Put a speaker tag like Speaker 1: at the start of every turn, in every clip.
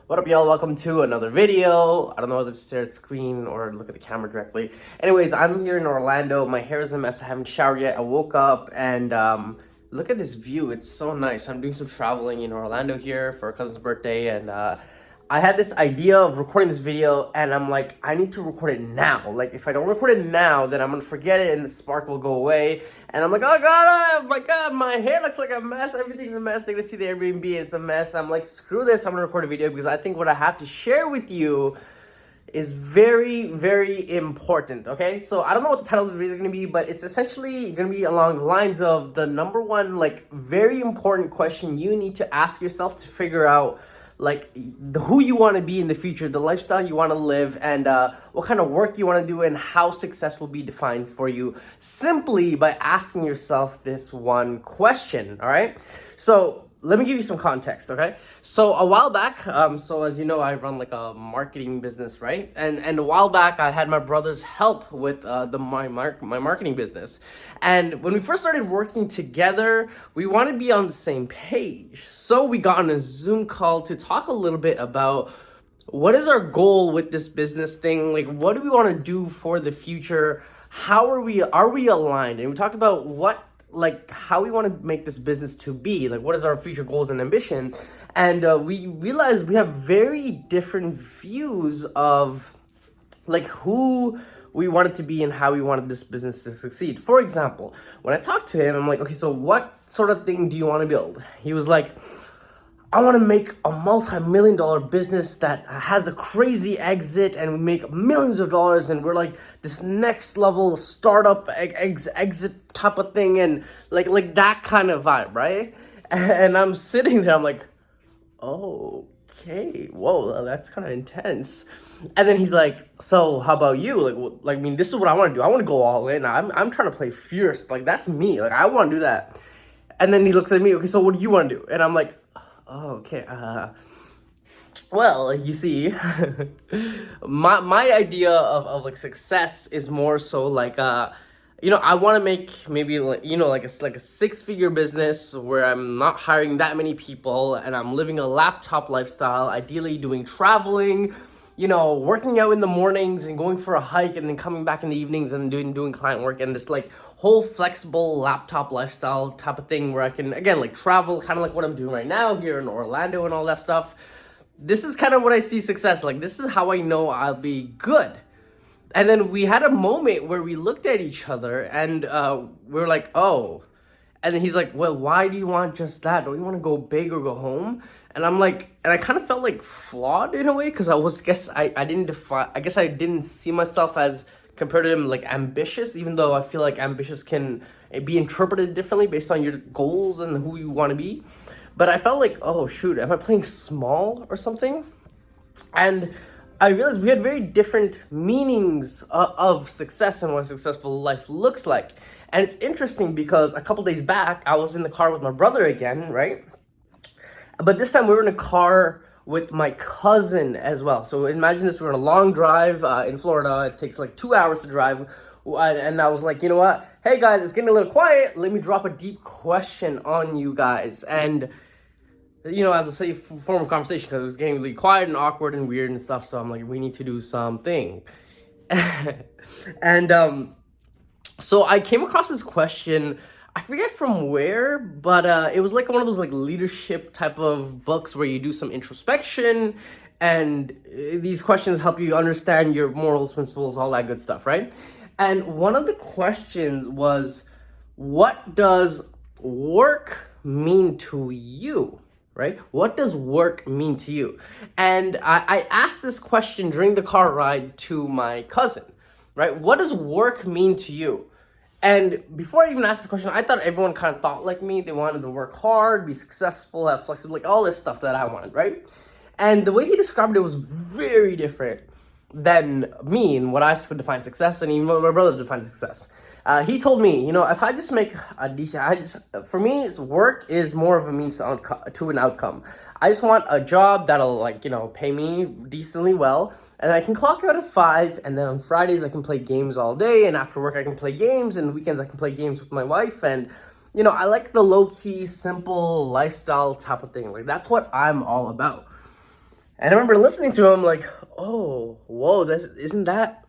Speaker 1: What up, y'all? Welcome to another video. I don't know whether to stare at the screen or look at the camera directly. Anyways, I'm here in Orlando. My hair is a mess. I haven't showered yet. I woke up and look at this view. It's so nice. I'm doing some traveling in Orlando here for a cousin's birthday, and I had this idea of recording this video, and I'm like, I need to record it now. Like, if I don't record it now, then I'm gonna forget it and the spark will go away. And I'm like, oh my god, my hair looks like a mess. Everything's a mess. They're gonna see the Airbnb, it's a mess. I'm like, screw this, I'm gonna record a video because I think what I have to share with you is very, very important, okay? So I don't know what the title of the video is gonna be, but it's essentially gonna be along the lines of the number one, like, very important question you need to ask yourself to figure out like who you want to be in the future, the lifestyle you want to live, and what kind of work you want to do, and how success will be defined for you simply by asking yourself this one question. All right, so let me give you some context. Okay, so a while back, so as you know, I run like a marketing business, right? And a while back, I had my brother's help with my marketing business. And when we first started working together, we wanted to be on the same page. So we got on a Zoom call to talk a little bit about what is our goal with this business thing? Like, what do we want to do for the future? How are we aligned? And we talked about how we want to make this business to be, like what is our future goals and ambition. And we realized we have very different views of like who we wanted to be and how we wanted this business to succeed. For example, when I talked to him, I'm like, okay, so what sort of thing do you want to build? He was like, I want to make a multi-million-dollar business that has a crazy exit and we make millions of dollars, and we're like this next level startup exit type of thing, and like that kind of vibe, right? And I'm sitting there, I'm like, okay, whoa, that's kind of intense. And then he's like, so how about you? I mean, this is what I want to do. I want to go all in. I'm trying to play fierce. Like, that's me. Like, I want to do that. And then he looks at me, okay, so what do you want to do? And I'm like, oh, okay, well, you see, my idea of like success is more so like, I want to make maybe like a 6-figure business where I'm not hiring that many people and I'm living a laptop lifestyle, ideally doing traveling, working out in the mornings and going for a hike and then coming back in the evenings and doing client work, and this like whole flexible laptop lifestyle type of thing where I can, again, like travel, kind of like what I'm doing right now here in Orlando and all that stuff. This is kind of what I see success. Like, this is how I know I'll be good. And then we had a moment where we looked at each other and we were like, oh. And then he's like, well, why do you want just that? Don't you want to go big or go home? And I'm like, and I kind of felt like flawed in a way, because I didn't see myself as, compared to him, like ambitious, even though I feel like ambitious can be interpreted differently based on your goals and who you want to be. But I felt like, oh shoot, am I playing small or something? And I realized we had very different meanings of success and what a successful life looks like. And it's interesting because a couple days back, I was in the car with my brother again, right? But this time we were in a car with my cousin as well. So imagine this, we're on a long drive in Florida. It takes like 2 hours to drive. And I was like, you know what? Hey guys, it's getting a little quiet. Let me drop a deep question on you guys. And, as a safe form of conversation, because it was getting really quiet and awkward and weird and stuff. So I'm like, we need to do something. And so I came across this question. I forget from where, but it was like one of those like leadership type of books where you do some introspection, and these questions help you understand your morals, principles, all that good stuff, right? And one of the questions was, what does work mean to you, right? What does work mean to you? And I asked this question during the car ride to my cousin, right? What does work mean to you? And before I even asked the question, I thought everyone kind of thought like me. They wanted to work hard, be successful, have flexibility, like all this stuff that I wanted, right? And the way he described it was very different than me and what I would define success, and even what my brother defines success. He told me, if I just make a decent, for me, work is more of a means to an outcome. I just want a job that'll pay me decently well, and I can clock out at 5, and then on Fridays I can play games all day, and after work I can play games, and weekends I can play games with my wife, and I like the low-key, simple lifestyle type of thing. Like, that's what I'm all about. And I remember listening to him like, oh, whoa, isn't that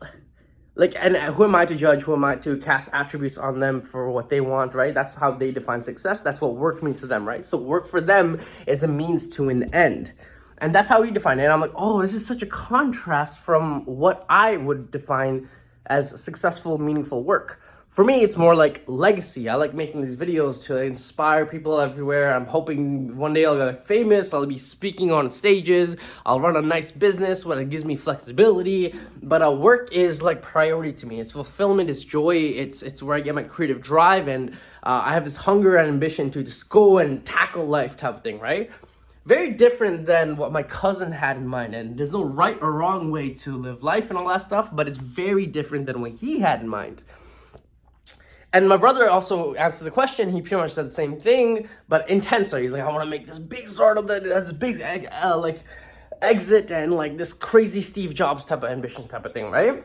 Speaker 1: like, and who am I to judge? Who am I to cast attributes on them for what they want, right? That's how they define success. That's what work means to them, right? So work for them is a means to an end. And that's how we define it. And I'm like, oh, this is such a contrast from what I would define as successful, meaningful work. For me, it's more like legacy. I like making these videos to inspire people everywhere. I'm hoping one day I'll get famous. I'll be speaking on stages. I'll run a nice business where it gives me flexibility. But work is like priority to me. It's fulfillment, it's joy. It's where I get my creative drive. And I have this hunger and ambition to just go and tackle life type of thing, right? Very different than what my cousin had in mind. And there's no right or wrong way to live life and all that stuff. But it's very different than what he had in mind. And my brother also answered the question. He pretty much said the same thing, but intenser. He's like, I want to make this big startup that has a big like exit and like this crazy Steve Jobs type of ambition type of thing, right?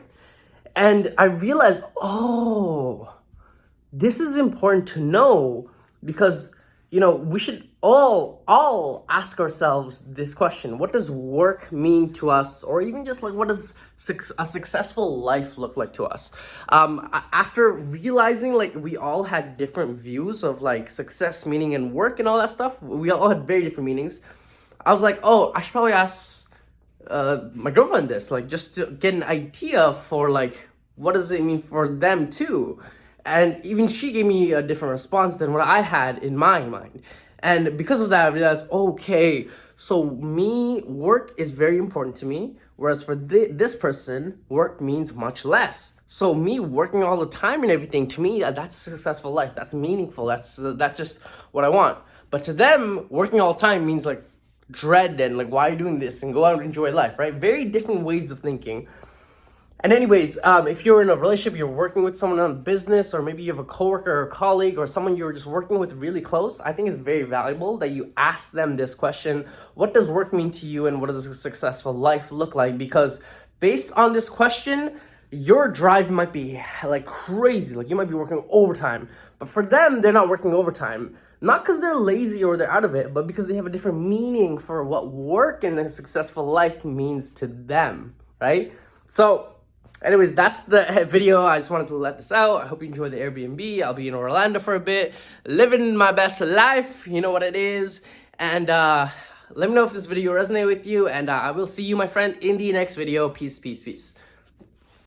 Speaker 1: And I realized, oh, this is important to know because, you know, we should all ask ourselves this question. What does work mean to us? Or even just like, what does a successful life look like to us? After realizing like we all had different views of like success, meaning, and work and all that stuff, we all had very different meanings. I was like, oh, I should probably ask my girlfriend this, like just to get an idea for like, what does it mean for them too? And even she gave me a different response than what I had in my mind. And because of that, I realized, okay, so work is very important to me. Whereas for this person, work means much less. So me working all the time and everything, to me, that's a successful life. That's meaningful. That's just what I want. But to them, working all the time means like dread and like, why are you doing this? And go out and enjoy life, right? Very different ways of thinking. And anyways, if you're in a relationship, you're working with someone on business, or maybe you have a coworker or a colleague or someone you're just working with really close, I think it's very valuable that you ask them this question. What does work mean to you, and what does a successful life look like? Because based on this question, your drive might be like crazy. Like you might be working overtime, but for them, they're not working overtime. Not because they're lazy or they're out of it, but because they have a different meaning for what work and a successful life means to them, right? So anyways, that's the video. I just wanted to let this out. I hope you enjoy the Airbnb. I'll be in Orlando for a bit, living my best life. You know what it is. And let me know if this video resonated with you. And I will see you, my friend, in the next video. Peace, peace, peace.